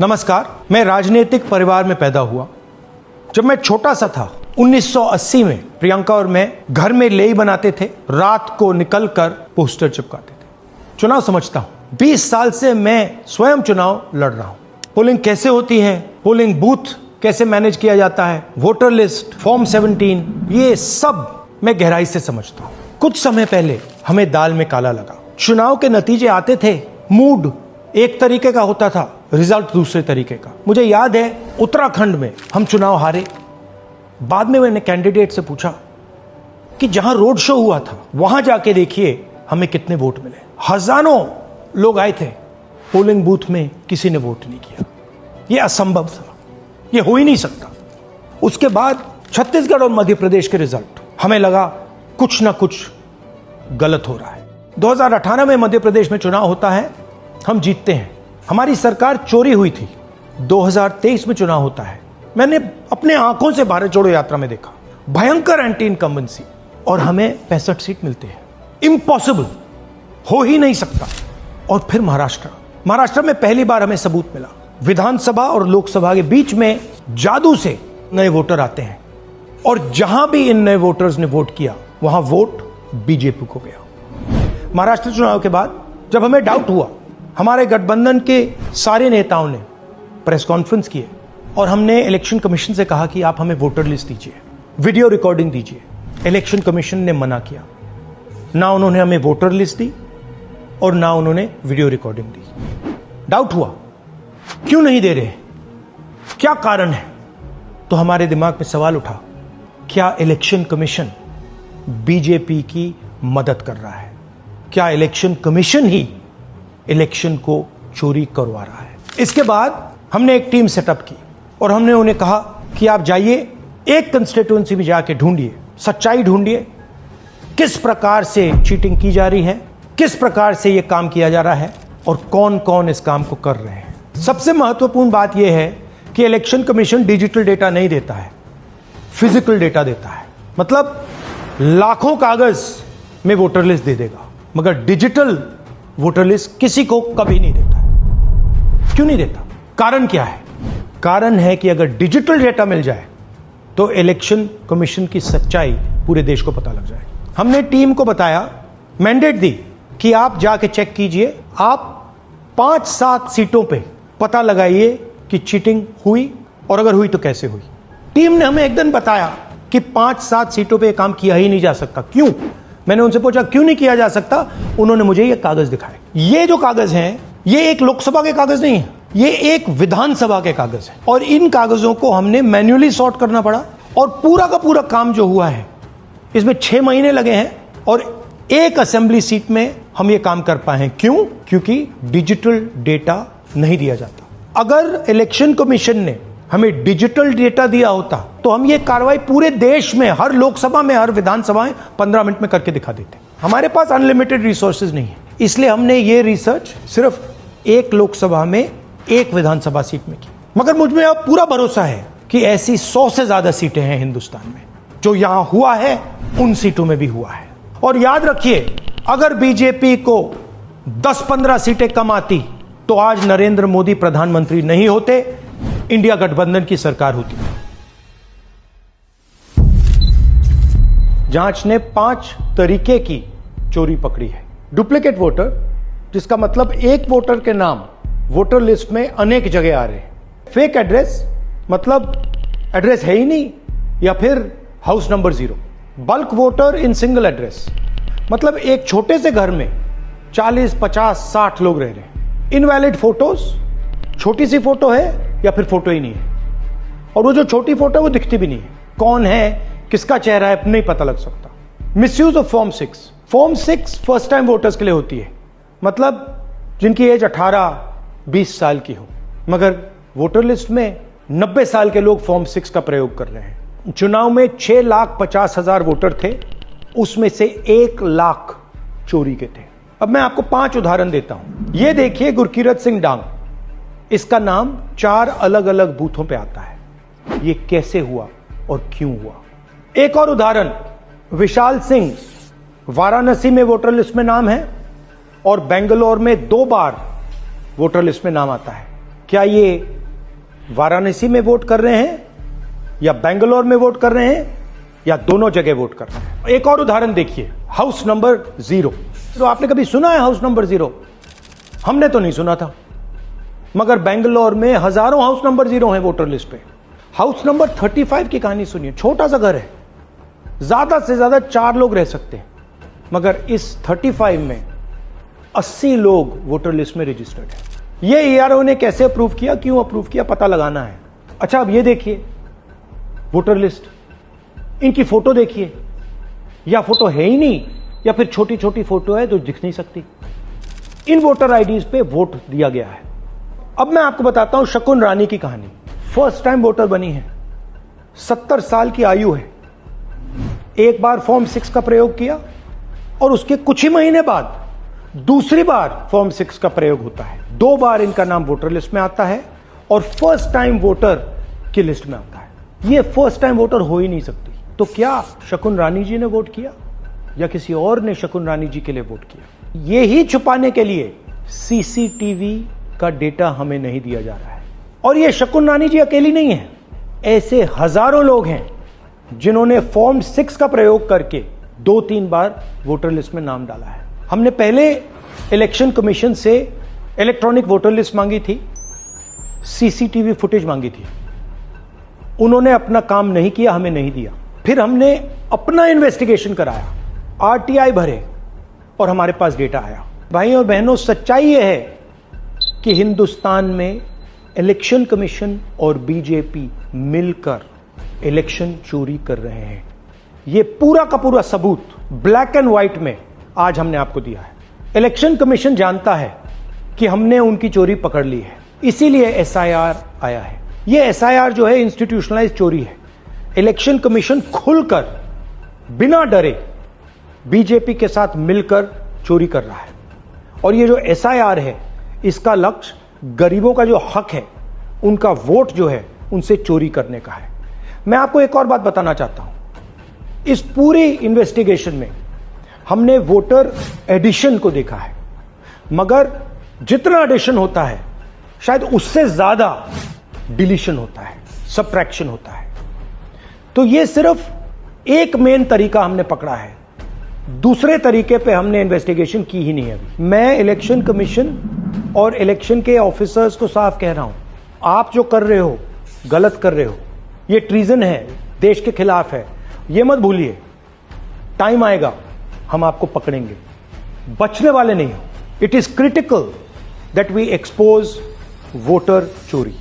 नमस्कार। मैं राजनीतिक परिवार में पैदा हुआ। जब मैं छोटा सा था 1980 में प्रियंका और मैं घर में लेई बनाते थे, रात को निकलकर पोस्टर चिपकाते थे। चुनाव समझता हूं। 20 साल से मैं स्वयं चुनाव लड़ रहा हूं। पोलिंग कैसे होती है, पोलिंग बूथ कैसे मैनेज किया जाता है, वोटर लिस्ट, फॉर्म 17, ये सब मैं गहराई से समझता हूं। कुछ समय पहले हमें दाल में काला लगा। चुनाव के नतीजे आते थे, मूड एक तरीके का होता था, रिजल्ट दूसरे तरीके का। मुझे याद है उत्तराखंड में हम चुनाव हारे। बाद में मैंने कैंडिडेट से पूछा कि जहां रोड शो हुआ था वहां जाके देखिए हमें कितने वोट मिले। हजारों लोग आए थे, पोलिंग बूथ में किसी ने वोट नहीं किया। यह असंभव था, यह हो ही नहीं सकता। उसके बाद छत्तीसगढ़ और मध्य प्रदेश के रिजल्ट, हमें लगा कुछ ना कुछ गलत हो रहा है। 2018 में मध्य प्रदेश में चुनाव होता है, हम जीतते हैं। हमारी सरकार चोरी हुई थी। 2023 में चुनाव होता है, मैंने अपने आंखों से भारत जोड़ो यात्रा में देखा, भयंकर एंटी इनकम्बेंसी, और हमें 65 सीट मिलते हैं। इम्पॉसिबल, हो ही नहीं सकता। और फिर महाराष्ट्र में पहली बार हमें सबूत मिला। विधानसभा और लोकसभा के बीच में जादू से नए वोटर आते हैं, और जहां भी इन नए वोटर्स ने वोट किया वहां वोट बीजेपी को गया। महाराष्ट्र चुनाव के बाद जब हमें डाउट हुआ, हमारे गठबंधन के सारे नेताओं ने प्रेस कॉन्फ्रेंस किए और हमने इलेक्शन कमीशन से कहा कि आप हमें वोटर लिस्ट दीजिए, वीडियो रिकॉर्डिंग दीजिए। इलेक्शन कमीशन ने मना किया। ना उन्होंने हमें वोटर लिस्ट दी और ना उन्होंने वीडियो रिकॉर्डिंग दी। डाउट हुआ, क्यों नहीं दे रहे, क्या कारण है? तो हमारे दिमाग में सवाल उठा, क्या इलेक्शन कमीशन बीजेपी की मदद कर रहा है? क्या इलेक्शन कमीशन ही इलेक्शन को चोरी करवा रहा है? इसके बाद हमने एक टीम सेटअप की और हमने उन्हें कहा कि आप जाइए, एक कंस्टिट्यूएंसी में जाके ढूंढिए, सच्चाई ढूंढिए, किस प्रकार से चीटिंग की जा रही है, किस प्रकार से यह काम किया जा रहा है और कौन कौन इस काम को कर रहे हैं। सबसे महत्वपूर्ण बात यह है कि इलेक्शन कमीशन डिजिटल डेटा नहीं देता है, फिजिकल डेटा देता है। मतलब लाखों कागज में वोटर लिस्ट दे देगा, मगर डिजिटल वोटर लिस्ट किसी को कभी नहीं देता है। क्यों नहीं देता? कारण क्या है? कारण है कि अगर डिजिटल डेटा मिल जाए तो इलेक्शन कमीशन की सच्चाई पूरे देश को पता लग जाएगी। हमने टीम को बताया, मैंडेट दी कि आप जाके चेक कीजिए, आप 5-7 सीटों पे पता लगाइए कि चीटिंग हुई, और अगर हुई तो कैसे हुई। टीम ने हमें एक दिन बताया कि 5-7 सीटों पे काम किया ही नहीं जा सकता। क्यों? मैंने उनसे पूछा क्यों नहीं किया जा सकता। उन्होंने मुझे ये कागज दिखाए। ये जो कागज हैं, ये एक लोकसभा के कागज नहीं है, ये एक विधानसभा के कागज है, और इन कागजों को हमने मैन्युअली सॉर्ट करना पड़ा। और पूरा का पूरा काम जो हुआ है, इसमें 6 महीने लगे हैं, और एक असेंबली सीट में हम ये काम कर पाए हैं। क्यों? क्योंकि डिजिटल डेटा नहीं दिया जाता। अगर इलेक्शन कमीशन ने हमें डिजिटल डेटा दिया होता तो हम ये कार्रवाई पूरे देश में, हर लोकसभा में, हर विधानसभा में 15 मिनट में करके दिखा देते। हमारे पास अनलिमिटेड रिसोर्सेज नहीं है, इसलिए हमने ये रिसर्च सिर्फ एक लोकसभा में, एक विधानसभा सीट में की। मगर मुझ में अब पूरा भरोसा है कि ऐसी 100 से ज्यादा सीटें हैं हिंदुस्तान में। जो यहां हुआ है उन सीटों में भी हुआ है। और याद रखिए, अगर बीजेपी को 10-15 सीटें कम आती तो आज नरेंद्र मोदी प्रधानमंत्री नहीं होते, इंडिया गठबंधन की सरकार होती। जांच ने 5 तरीके की चोरी पकड़ी है। डुप्लीकेट वोटर, जिसका मतलब एक वोटर के नाम वोटर लिस्ट में अनेक जगह आ रहे हैं। फेक एड्रेस, मतलब एड्रेस है ही नहीं, या फिर house number 0। Bulk voter in single address, मतलब एक छोटे से घर में 40, 50, 60 लोग रह रहे हैं। इनवैलिड फोटोज, छोटी सी फोटो है या फिर फोटो ही नहीं है, और वो जो छोटी फोटो है वो दिखती भी नहीं है। कौन है, किसका चेहरा है, नहीं पता लग सकता। Misuse of form 6। Form 6 first time voters के लिए होती है, मतलब जिनकी एज 18-20 साल की हो, मगर वोटर लिस्ट में 90 साल के लोग फॉर्म 6 का प्रयोग कर रहे हैं। चुनाव में 6,50,000 वोटर थे, उसमें से 1 लाख चोरी के थे। अब मैं आपको 5 उदाहरण देता हूं। यह देखिए, गुरकीरत सिंह डांग, इसका नाम 4 अलग अलग बूथों पे आता है। यह कैसे हुआ और क्यों हुआ? एक और उदाहरण, विशाल सिंह, वाराणसी में वोटर लिस्ट में नाम है और बेंगलोर में 2 बार वोटर लिस्ट में नाम आता है। क्या ये वाराणसी में वोट कर रहे हैं या बेंगलोर में वोट कर रहे हैं या दोनों जगह वोट कर रहे हैं? एक और उदाहरण देखिए, हाउस नंबर 0। तो आपने कभी सुना है हाउस नंबर 0? हमने तो नहीं सुना था, मगर बेंगलोर में हजारों हाउस नंबर 0 हैं वोटर लिस्ट पे। हाउस नंबर 35 की कहानी सुनिए। छोटा सा घर है, ज्यादा से ज्यादा 4 लोग रह सकते हैं, मगर इस 35 में 80 लोग वोटर लिस्ट में रजिस्टर्ड है। ये ईआरओ ने कैसे अप्रूव किया, क्यों अप्रूव किया, पता लगाना है। अच्छा, अब ये देखिए वोटर लिस्ट, इनकी फोटो देखिए, या फोटो है ही नहीं या फिर छोटी छोटी फोटो है जो दिख नहीं सकती। इन वोटर आईडीज पे वोट दिया गया है। अब मैं आपको बताता हूं शकुन रानी की कहानी। फर्स्ट टाइम वोटर बनी है, 70 साल की आयु है। एक बार फॉर्म 6 का प्रयोग किया और उसके कुछ ही महीने बाद दूसरी बार फॉर्म 6 का प्रयोग होता है। 2 बार इनका नाम वोटर लिस्ट में आता है और फर्स्ट टाइम वोटर की लिस्ट में आता है। ये फर्स्ट टाइम वोटर हो ही नहीं सकती। तो क्या शकुन रानी जी ने वोट किया या किसी और ने शकुन रानी जी के लिए वोट किया? ये ही छुपाने के लिए सीसीटीवी का डेटा हमें नहीं दिया जा रहा है। और ये शकुन रानी जी अकेली नहीं है, ऐसे हजारों लोग हैं जिन्होंने फॉर्म 6 का प्रयोग करके 2-3 बार वोटर लिस्ट में नाम डाला है। हमने पहले इलेक्शन कमीशन से इलेक्ट्रॉनिक वोटर लिस्ट मांगी थी, सीसीटीवी फुटेज मांगी थी। उन्होंने अपना काम नहीं किया, हमें नहीं दिया। फिर हमने अपना इन्वेस्टिगेशन कराया, आरटीआई भरे और हमारे पास डेटा आया। भाइयों और बहनों, सच्चाई यह है कि हिंदुस्तान में इलेक्शन कमीशन और बीजेपी मिलकर इलेक्शन चोरी कर रहे हैं। यह पूरा का पूरा सबूत ब्लैक एंड व्हाइट में आज हमने आपको दिया है। इलेक्शन कमीशन जानता है कि हमने उनकी चोरी पकड़ ली है, इसीलिए एसआईआर आया है। यह एसआईआर जो है इंस्टीट्यूशनलाइज चोरी है। इलेक्शन कमीशन खुलकर बिना डरे बीजेपी के साथ मिलकर चोरी कर रहा है। और ये जो एसआईआर है, इसका लक्ष्य गरीबों का जो हक है, उनका वोट जो है, उनसे चोरी करने का है। मैं आपको एक और बात बताना चाहता हूं। इस पूरी इन्वेस्टिगेशन में हमने वोटर एडिशन को देखा है, मगर जितना एडिशन होता है शायद उससे ज्यादा डिलीशन होता है, सबट्रैक्शन होता है। तो ये सिर्फ एक मेन तरीका हमने पकड़ा है, दूसरे तरीके पे हमने इन्वेस्टिगेशन की ही नहीं अभी। मैं इलेक्शन कमीशन और इलेक्शन के ऑफिसर्स को साफ कह रहा हूं, आप जो कर रहे हो गलत कर रहे हो, ये ट्रीजन है, देश के खिलाफ है। ये मत भूलिए, टाइम आएगा हम आपको पकड़ेंगे, बचने वाले नहीं हो। It is critical that we expose voter चोरी।